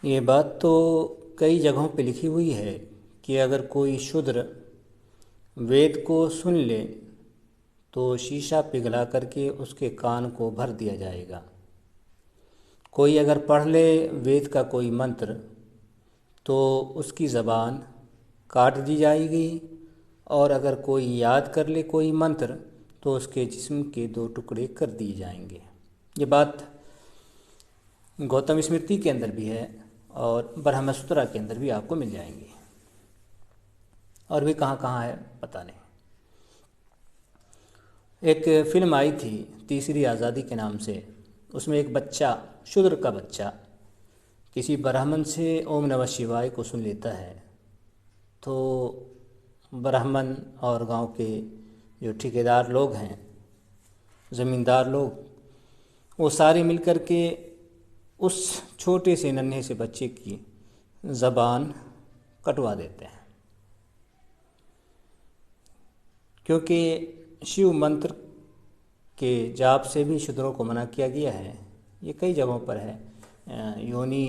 ये बात तो कई जगहों पे लिखी हुई है कि अगर कोई शूद्र वेद को सुन ले तो शीशा पिघला करके उसके कान को भर दिया जाएगा। कोई अगर पढ़ ले वेद का कोई मंत्र तो उसकी ज़बान काट दी जाएगी, और अगर कोई याद कर ले कोई मंत्र तो उसके जिस्म के दो टुकड़े कर दिए जाएंगे। ये बात गौतम स्मृति के अंदर भी है और ब्रह्मसूत्रा के अंदर भी आपको मिल जाएंगी, और भी कहाँ कहाँ है पता नहीं। एक फिल्म आई थी तीसरी आज़ादी के नाम से, उसमें एक बच्चा, शूद्र का बच्चा, किसी ब्राह्मण से ओम नमः शिवाय को सुन लेता है तो ब्राह्मण और गांव के जो ठेकेदार लोग हैं, ज़मींदार लोग, वो सारे मिलकर के उस छोटे से नन्हे से बच्चे की ज़बान कटवा देते हैं, क्योंकि शिव मंत्र के जाप से भी शूद्रों को मना किया गया है। ये कई जगहों पर है। योनि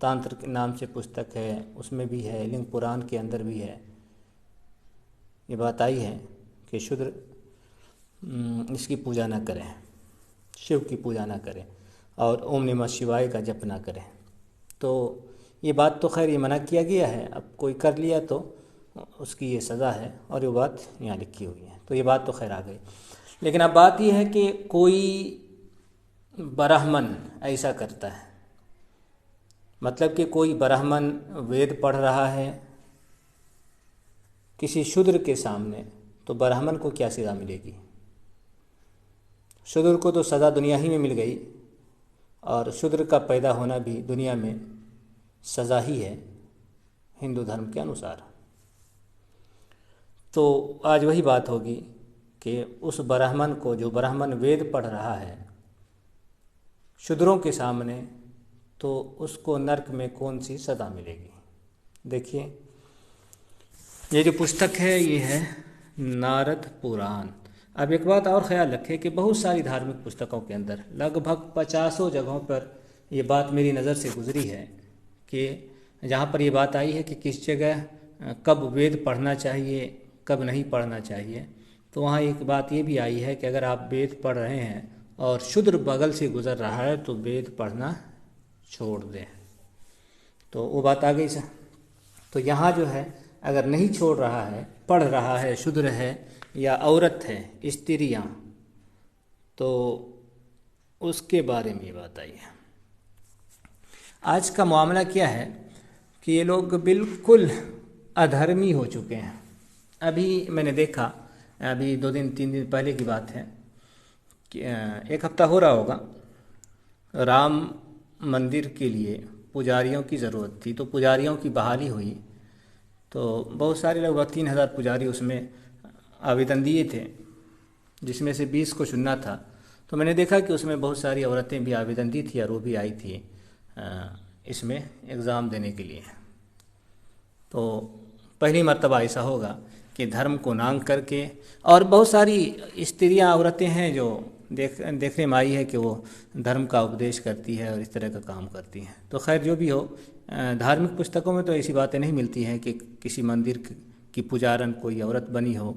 तांत्र के नाम से पुस्तक है, उसमें भी है, लिंग पुराण के अंदर भी है। ये बात आई है कि शूद्र इसकी पूजा ना करें, शिव की पूजा ना करें और ओम नमः शिवाय का जप ना करें। तो ये बात तो खैर ये मना किया गया है, अब कोई कर लिया तो उसकी ये सज़ा है, और ये बात यहाँ लिखी हुई है, तो ये बात तो खैर आ गई। लेकिन अब बात ये है कि कोई ब्राह्मण ऐसा करता है, मतलब कि कोई ब्राह्मण वेद पढ़ रहा है किसी शूद्र के सामने, तो ब्राह्मण को क्या सज़ा मिलेगी? शूद्र को तो सज़ा दुनिया ही में मिल गई, और शूद्र का पैदा होना भी दुनिया में सज़ा ही है हिंदू धर्म के अनुसार। तो आज वही बात होगी कि उस ब्राह्मण को, जो ब्राह्मण वेद पढ़ रहा है शूद्रों के सामने, तो उसको नरक में कौन सी सज़ा मिलेगी। देखिए, ये जो पुस्तक है ये है नारद पुराण। अब एक बात और ख्याल रखें कि बहुत सारी धार्मिक पुस्तकों के अंदर लगभग 50 जगहों पर ये बात मेरी नज़र से गुजरी है कि जहाँ पर ये बात आई है कि किस जगह कब वेद पढ़ना चाहिए, कब नहीं पढ़ना चाहिए, तो वहाँ एक बात ये भी आई है कि अगर आप वेद पढ़ रहे हैं और शूद्र बगल से गुजर रहा है तो वेद पढ़ना छोड़ दें। तो वो बात आ गई सर। तो यहाँ जो है, अगर नहीं छोड़ रहा है, पढ़ रहा है, शूद्र है या औरत है, स्त्रियाँ, तो उसके बारे में ये बात आई है। आज का मामला क्या है कि ये लोग बिल्कुल अधर्मी हो चुके हैं। अभी मैंने देखा, अभी 2 दिन 3 दिन पहले की बात है कि 1 हफ्ता हो रहा होगा, राम मंदिर के लिए पुजारियों की ज़रूरत थी, तो पुजारियों की बहाली हुई। तो बहुत सारे लगभग 3,000 पुजारी उसमें आवेदन दिए थे, जिसमें से 20 को चुनना था। तो मैंने देखा कि उसमें बहुत सारी औरतें भी आवेदन दी थी और वो भी आई थी इसमें एग्ज़ाम देने के लिए। तो पहली मर्तबा ऐसा होगा कि धर्म को नांग करके, और बहुत सारी स्त्रियां, औरतें हैं जो देखने में आई है कि वो धर्म का उपदेश करती है और इस तरह का काम करती हैं। तो खैर जो भी हो, धार्मिक पुस्तकों में तो ऐसी बातें नहीं मिलती हैं कि किसी मंदिर की पुजारन कोई औरत बनी हो,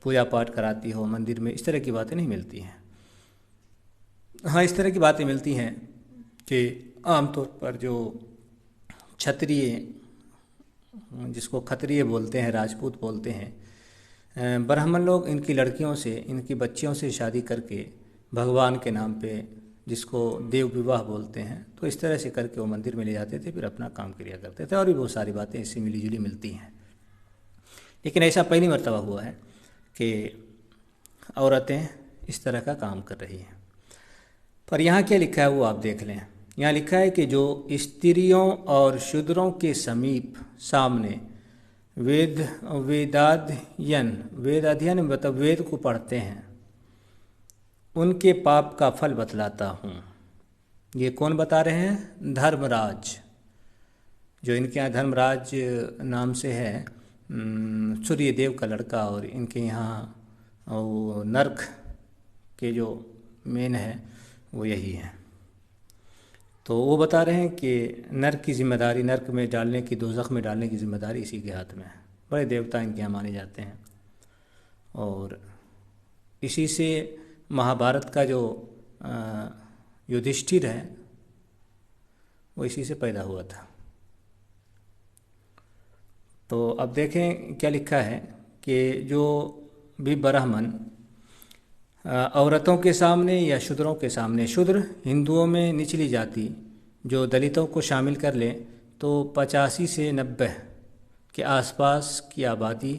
पूजा पाठ कराती हो मंदिर में, इस तरह की बातें नहीं मिलती हैं। हाँ, इस तरह की बातें मिलती हैं कि आमतौर पर जो क्षत्रिय, जिसको खत्रिय बोलते हैं, राजपूत बोलते हैं, ब्राह्मण लोग इनकी लड़कियों से, इनकी बच्चियों से शादी करके भगवान के नाम पे, जिसको देव विवाह बोलते हैं, तो इस तरह से करके वो मंदिर में ले जाते थे, फिर अपना काम क्रिया करते थे, और भी बहुत सारी बातें इससे मिली जुली मिलती हैं। लेकिन ऐसा पहली मर्तबा हुआ है कि औरतें इस तरह का काम कर रही हैं। पर यहाँ क्या लिखा है वो आप देख लें। यहाँ लिखा है कि जो स्त्रियों और शूद्रों के समीप सामने वेदाध्ययन मतलब वेद को पढ़ते हैं, उनके पाप का फल बतलाता हूँ। ये कौन बता रहे हैं? धर्मराज, जो इनके यहाँ धर्मराज नाम से है, सूर्यदेव का लड़का, और इनके यहाँ वो नर्क के जो मेन है वो यही है। तो वो बता रहे हैं कि नर्क की जिम्मेदारी, नर्क में डालने की, दोज़ख में डालने की जिम्मेदारी इसी के हाथ में है। बड़े देवता इनके यहाँ माने जाते हैं और इसी से महाभारत का जो युधिष्ठिर है वो इसी से पैदा हुआ था। तो अब देखें क्या लिखा है कि जो भी ब्राह्मण औरतों के सामने या शूद्रों के सामने, शूद्र हिंदुओं में निचली जाति जो दलितों को शामिल कर ले, तो 85 से 90 के आसपास की आबादी,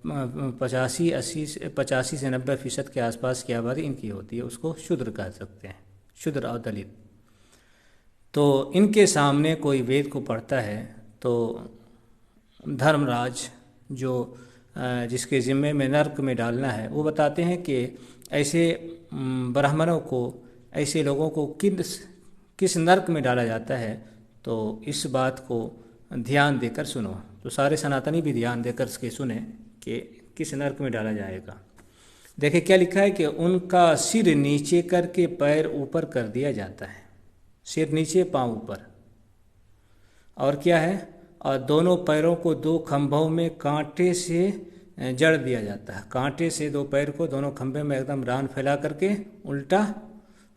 85 से 90% के आसपास की आबादी इनकी होती है, उसको शूद्र कह सकते हैं, शूद्र और दलित। तो इनके सामने कोई वेद को पढ़ता है तो धर्मराज जो जिसके ज़िम्मे में नर्क में डालना है, वो बताते हैं कि ऐसे ब्राह्मणों को, ऐसे लोगों को किस नर्क में डाला जाता है, तो इस बात को ध्यान देकर सुनो। तो सारे सनातनी भी ध्यान देकर इसके सुने कि किस नर्क में डाला जाएगा। देखिए क्या लिखा है कि उनका सिर नीचे करके पैर ऊपर कर दिया जाता है, सिर नीचे पांव ऊपर, और क्या है, और दोनों पैरों को 2 खंभों में कांटे से जड़ दिया जाता है। कांटे से 2 पैर को दोनों खंभे में एकदम रान फैला करके उल्टा,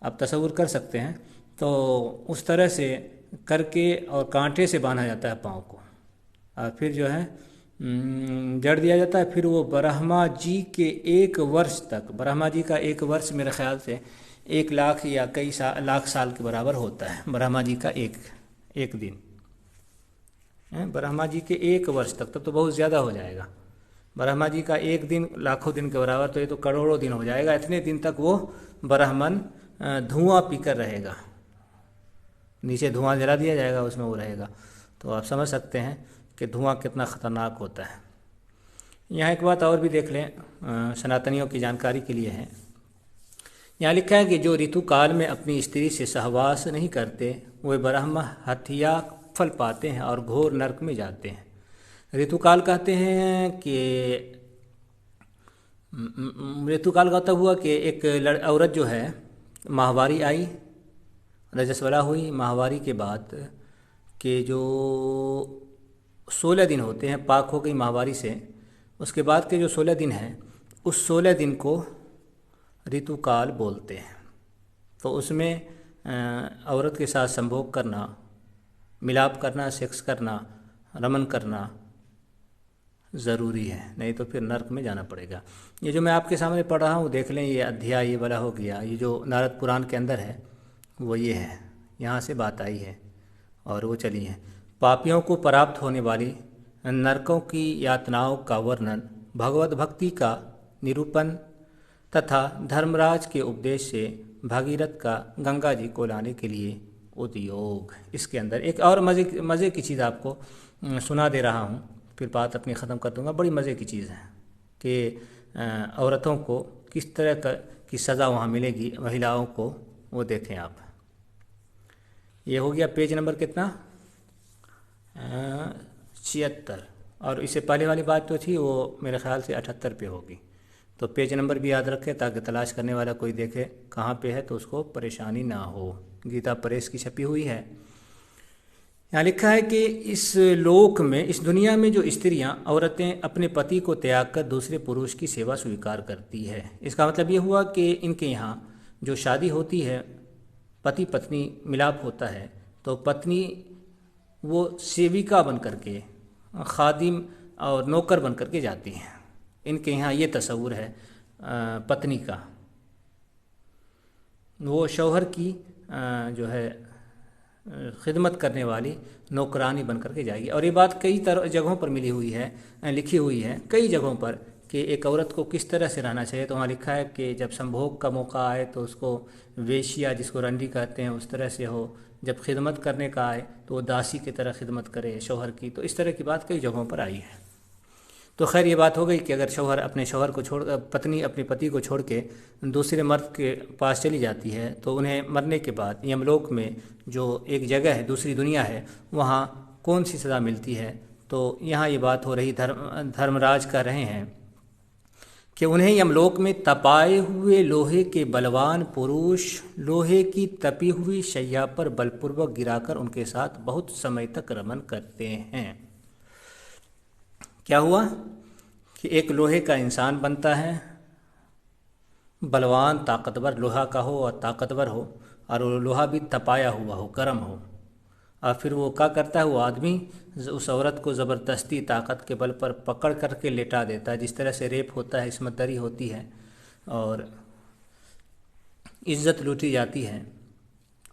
आप तसव्वुर कर सकते हैं, तो उस तरह से करके और कांटे से बांधा जाता है पाँव को, और फिर जो है जड़ दिया जाता है। फिर वो ब्रह्मा जी के 1 वर्ष तक, ब्रह्मा जी का 1 वर्ष मेरे ख्याल से 1 लाख या कई लाख साल के बराबर होता है। ब्रह्मा जी का एक दिन, ब्रह्मा जी के 1 वर्ष तक, तब तो बहुत ज़्यादा हो जाएगा। ब्रह्मा जी का 1 दिन लाखों दिन के बराबर, तो ये तो करोड़ों दिन हो जाएगा। इतने दिन तक वो ब्राह्मण धुआं पीकर रहेगा, नीचे धुआं जला दिया जाएगा, उसमें वो रहेगा। तो आप समझ सकते हैं कि धुआं कितना ख़तरनाक होता है। यहाँ एक बात और भी देख लें, सनातनियों की जानकारी के लिए है। यहाँ लिखा है कि जो ऋतुकाल में अपनी स्त्री से सहवास नहीं करते, वे ब्रह्म हत्या फल पाते हैं और घोर नरक में जाते हैं। ऋतुकाल कहते हैं कि ऋतुकाल का मतलब हुआ कि एक औरत जो है, माहवारी आई, रजस्वला हुई, माहवारी के बाद के जो 16 दिन होते हैं, पाक हो गई माहवारी से, उसके बाद के जो 16 दिन हैं, उस 16 दिन को ऋतुकाल बोलते हैं। तो उसमें औरत के साथ संभोग करना, मिलाप करना, सेक्स करना, रमन करना ज़रूरी है, नहीं तो फिर नर्क में जाना पड़ेगा। ये जो मैं आपके सामने पढ़ रहा हूँ, देख लें, ये अध्याय ये वाला हो गया, ये जो नारद पुराण के अंदर है वो ये है, यहाँ से बात आई है और वो चली है। पापियों को प्राप्त होने वाली नरकों की यातनाओं का वर्णन, भगवत भक्ति का निरूपण तथा धर्मराज के उपदेश से भागीरथ का गंगा जी को लाने के लिए उद्योग। इसके अंदर एक और मज़े की चीज़ आपको सुना दे रहा हूँ, फिर बात अपनी ख़त्म कर दूँगा। बड़ी मज़े की चीज़ है कि औरतों को किस तरह की सज़ा वहाँ मिलेगी, महिलाओं को, वो देखें आप। ये हो गया पेज नंबर कितना, 76, और इससे पहले वाली बात तो थी वो मेरे ख्याल से 78 पे होगी। तो पेज नंबर भी याद रखें ताकि तलाश करने वाला कोई देखे कहाँ पे है तो उसको परेशानी ना हो। गीता प्रेस की छपी हुई है। यहाँ लिखा है कि इस लोक में, इस दुनिया में जो स्त्रियां, औरतें अपने पति को त्याग कर दूसरे पुरुष की सेवा स्वीकार करती है। इसका मतलब ये हुआ कि इनके यहाँ जो शादी होती है, पति पत्नी मिलाप होता है, तो पत्नी वो सेविका बन करके, खादिम और नौकर बन करके जाती हैं। इनके यहाँ ये तस्वुर है पत्नी का, वो शौहर की जो है खिदमत करने वाली नौकरानी बन करके जाएगी। और ये बात कई जगहों पर मिली हुई है, लिखी हुई है कई जगहों पर कि एक औरत को किस तरह से रहना चाहिए। तो वहाँ लिखा है कि जब संभोग का मौका आए तो उसको वेश्या, जिसको रंडी कहते हैं, उस तरह से हो। जब खिदमत करने का आए तो वो दासी की तरह खिदमत करे शौहर की। तो इस तरह की बात कई जगहों पर आई है। तो खैर ये बात हो गई कि अगर शौहर अपने शौहर को छोड़, पत्नी अपने पति को छोड़ के दूसरे मर्द के पास चली जाती है तो उन्हें मरने के बाद यमलोक में जो एक जगह है, दूसरी दुनिया है, वहाँ कौन सी सज़ा मिलती है। तो यहाँ ये बात हो रही, धर्मराज कह रहे हैं कि उन्हें यमलोक में तपाए हुए लोहे के बलवान पुरुष लोहे की तपी हुई शैया पर बलपूर्वक गिराकर उनके साथ बहुत समय तक रमन करते हैं। क्या हुआ कि एक लोहे का इंसान बनता है, बलवान ताकतवर लोहा का हो और ताकतवर हो, और वो लोहा भी तपाया हुआ हो, गर्म हो, और फिर वो क्या करता है, वो आदमी उस औरत को ज़बरदस्ती ताकत के बल पर पकड़ करके लेटा देता है। जिस तरह से रेप होता है, इस्मत दरी होती है और इज्जत लूटी जाती है,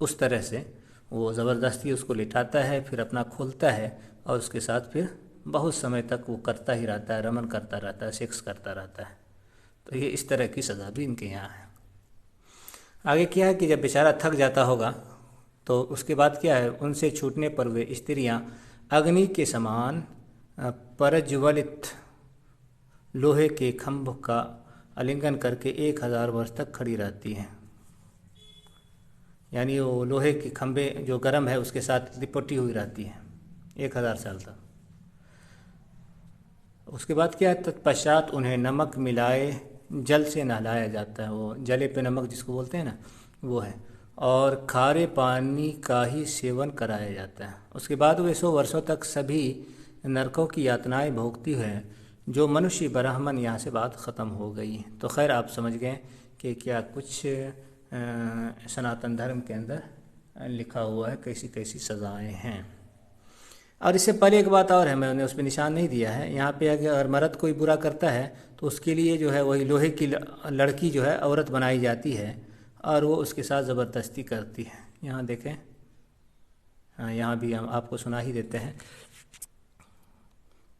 उस तरह से वो ज़बरदस्ती उसको लिटाता है, फिर अपना खोलता है और उसके साथ फिर बहुत समय तक वो करता ही रहता है, रमन करता रहता है, सेक्स करता रहता है। तो ये इस तरह की सज़ा भी इनके यहाँ है। आगे क्या है कि जब बेचारा थक जाता होगा तो उसके बाद क्या है, उनसे छूटने पर वे स्त्रियाँ अग्नि के समान प्रज्वलित लोहे के खम्भ का आलिंगन करके 1000 वर्ष तक खड़ी रहती हैं। यानी वो लोहे के खंभे जो गर्म है उसके साथ लिपटी हुई रहती हैं 1000 साल तक। उसके बाद क्या है, तत्पश्चात उन्हें नमक मिलाए जल से नहलाया जाता है। वो जले पे नमक जिसको बोलते हैं ना, वो है। और खारे पानी का ही सेवन कराया जाता है। उसके बाद वे 100 वर्षों तक सभी नरकों की यातनाएं भोगती है। जो मनुष्य ब्राह्मण, यहाँ से बात ख़त्म हो गई। तो खैर आप समझ गए कि क्या कुछ सनातन धर्म के अंदर लिखा हुआ है, कैसी कैसी सज़ाएँ हैं। और इससे पहले एक बात और है, मैंने उस पर निशान नहीं दिया है। यहाँ पे अगर मर्द कोई बुरा करता है तो उसके लिए जो है वही लोहे की लड़की जो है औरत बनाई जाती है और वो उसके साथ ज़बरदस्ती करती है। यहाँ देखें, हाँ यहाँ भी हम आपको सुना ही देते हैं।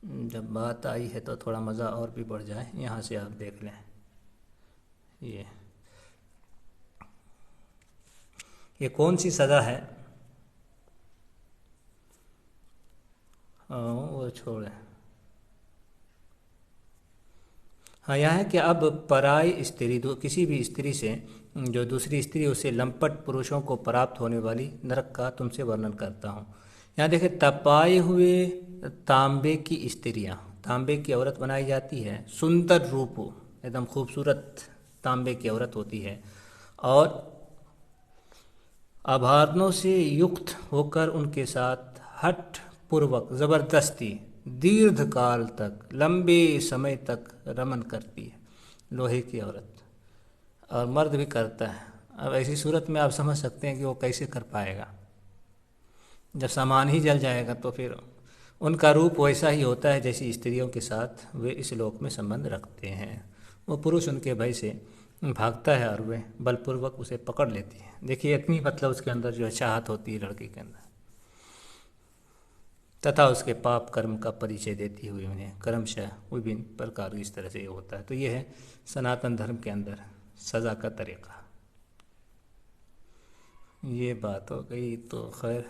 जब बात आई है तो थोड़ा मज़ा और भी बढ़ जाए। यहाँ से आप देख लें, ये कौन सी सज़ा है। वो छोड़े। हाँ, यह है कि अब पराई स्त्री किसी भी स्त्री से जो दूसरी स्त्री उसे लंपट पुरुषों को प्राप्त होने वाली नरक का तुमसे वर्णन करता हूँ। यहाँ देखें, तपाए हुए तांबे की स्त्रियाँ, तांबे की औरत बनाई जाती है, सुंदर रूप, एकदम खूबसूरत तांबे की औरत होती है और आभरणों से युक्त होकर उनके साथ हठ पूर्वक ज़बरदस्ती दीर्घ काल तक, लंबे समय तक रमन करती है लोहे की औरत, और मर्द भी करता है। अब ऐसी सूरत में आप समझ सकते हैं कि वो कैसे कर पाएगा। जब सामान ही जल जाएगा तो फिर उनका रूप वैसा ही होता है जैसी स्त्रियों के साथ वे इस लोक में संबंध रखते हैं। वो पुरुष उनके भय से भागता है और वे बलपूर्वक उसे पकड़ लेती है। देखिए, इतनी मतलब उसके अंदर जो है चाहत होती है लड़की के अंदर, तथा उसके पाप कर्म का परिचय देती हुई उन्हें क्रमशः विभिन्न प्रकार इस तरह से होता है। तो ये है सनातन धर्म के अंदर सज़ा का तरीक़ा। ये बात हो गई। तो खैर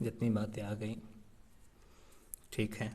जितनी बातें आ गई ठीक है।